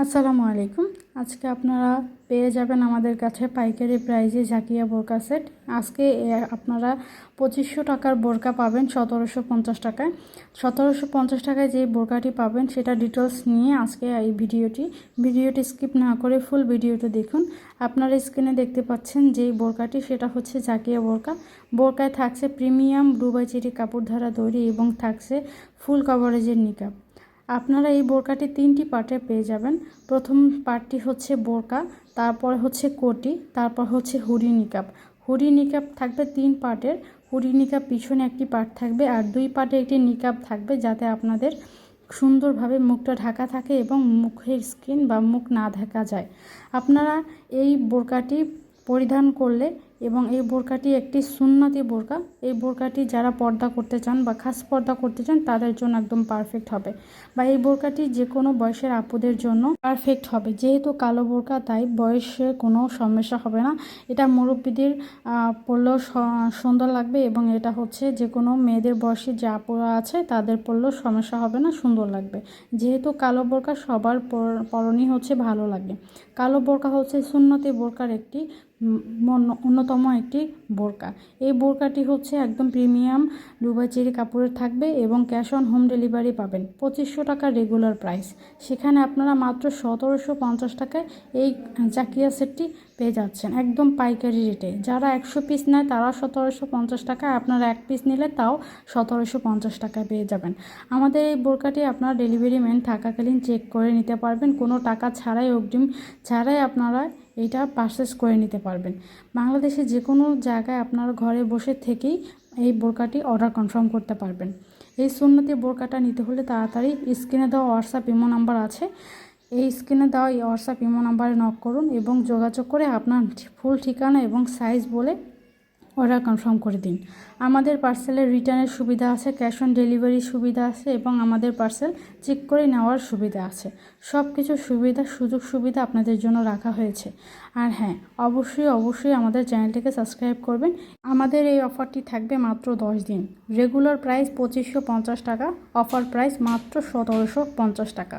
আসসালামু আলাইকুম। আজকে আপনারা পেয়ে যাবেন আমাদের কাছে পাইকারি প্রাইজে ঝাঁকিয়া বোরকা সেট। আজকে আপনারা 2500 টাকার বোরকা পাবেন 1750 টাকায়। 1750 টাকায় যে বোরকাটি পাবেন সেটা ডিটেলস নিয়ে আজকে এই ভিডিওটি স্কিপ না করে ফুল ভিডিওটি দেখুন। আপনারা স্ক্রিনে দেখতে পাচ্ছেন যেই বোরকাটি সেটা হচ্ছে ঝাঁকিয়া বোরকা। বোরকায় থাকছে প্রিমিয়াম দুবাই চেরি কাপড় দ্বারা তৈরি এবং থাকছে ফুল কভারেজের নিকাব। আপনারা এই বোরকাটি 3টি পার্টে পেয়ে যাবেন। প্রথম পার্টটি হচ্ছে বোরকা, তারপর হচ্ছে কোটি, তারপর হচ্ছে হুডি নিকাব। হুডি নিকাব থাকবে 3 পার্টের। হুডি নিকাব পিছনে একটি পার্ট থাকবে আর 2 পার্টে একটি নিকাব থাকবে, যাতে আপনাদের সুন্দরভাবে মুখটা ঢাকা থাকে এবং মুখের স্কিন বা মুখ না ঢাকা যায়। আপনারা এই বোরকাটি পরিধান করলে এবং এই বোরকাটি একটি সুন্নতি বোরকা। এই বোরকাটি যারা পর্দা করতে চান বা খাস পর্দা করতে চান তাদের জন্য একদম পারফেক্ট হবে, বা এই বোরকাটি যে কোনো বয়সের আপুদের জন্য পারফেক্ট হবে। যেহেতু কালো বোরকা তাই বয়সে কোনো সমস্যা হবে না। এটা মুরব্বীদের পরলেও সুন্দর লাগবে এবং এটা হচ্ছে যে কোনো মেয়েদের বয়সী যে আপুরা আছে তাদের পরলেও সমস্যা হবে না, সুন্দর লাগবে। যেহেতু কালো বোরকা সবার পরনই হচ্ছে ভালো লাগে। কালো বোরকা হচ্ছে সুন্নতি বোরকার একটি অন্যতম একটি বোরকা। এই বোরকাটি হচ্ছে একদম প্রিমিয়াম দুবাই চেরি কাপড়ের থাকবে এবং ক্যাশ অন হোম ডেলিভারি পাবেন। 2500 টাকা রেগুলার প্রাইস, সেখানে আপনারা মাত্র 1750 টাকায় এই জাকিয়া সেটটি পেয়ে যাচ্ছেন একদম পাইকারি রেটে। যারা 100 পিস নেয় তারা 1750 টাকায়, আপনারা 1 পিস নিলে তাও 1750 টাকায় পেয়ে যাবেন। আমাদের এই বোরকাটি আপনারা ডেলিভারি ম্যান থাকাকালীন চেক করে নিতে পারবেন, কোনো টাকা ছাড়াই, অগ্রিম ছাড়াই আপনারা এটা পারচেস করে নিতে পারবেন। বাংলাদেশে যে কোনো জায়গায় আপনারা ঘরে বসে থেকেই এই বোরকাটি অর্ডার কনফার্ম করতে পারবেন। এই সুন্নতি বোরকাটা নিতে হলে তাড়াতাড়ি স্ক্রিনে দেওয়া হোয়াটসঅ্যাপ ইমো নাম্বার আছে, এই স্ক্রিনে দেওয়া এই হোয়াটসঅ্যাপ ইমো নাম্বারে নক করুন এবং যোগাযোগ করে আপনার ফুল ঠিকানা এবং সাইজ বলে অর্ডার কনফার্ম করে দিন। আমাদের পার্সেলের রিটার্নের সুবিধা আছে, ক্যাশ অন ডেলিভারির সুবিধা আছে এবং আমাদের পার্সেল চেক করে নেওয়ার সুবিধা আছে। সব কিছু সুযোগ সুবিধা আপনাদের জন্য রাখা হয়েছে। আর হ্যাঁ, অবশ্যই আমাদের চ্যানেলটিকে সাবস্ক্রাইব করবেন। আমাদের এই অফারটি থাকবে মাত্র 10 দিন। রেগুলার প্রাইস 2550 টাকা, অফার প্রাইস মাত্র 1750 টাকা।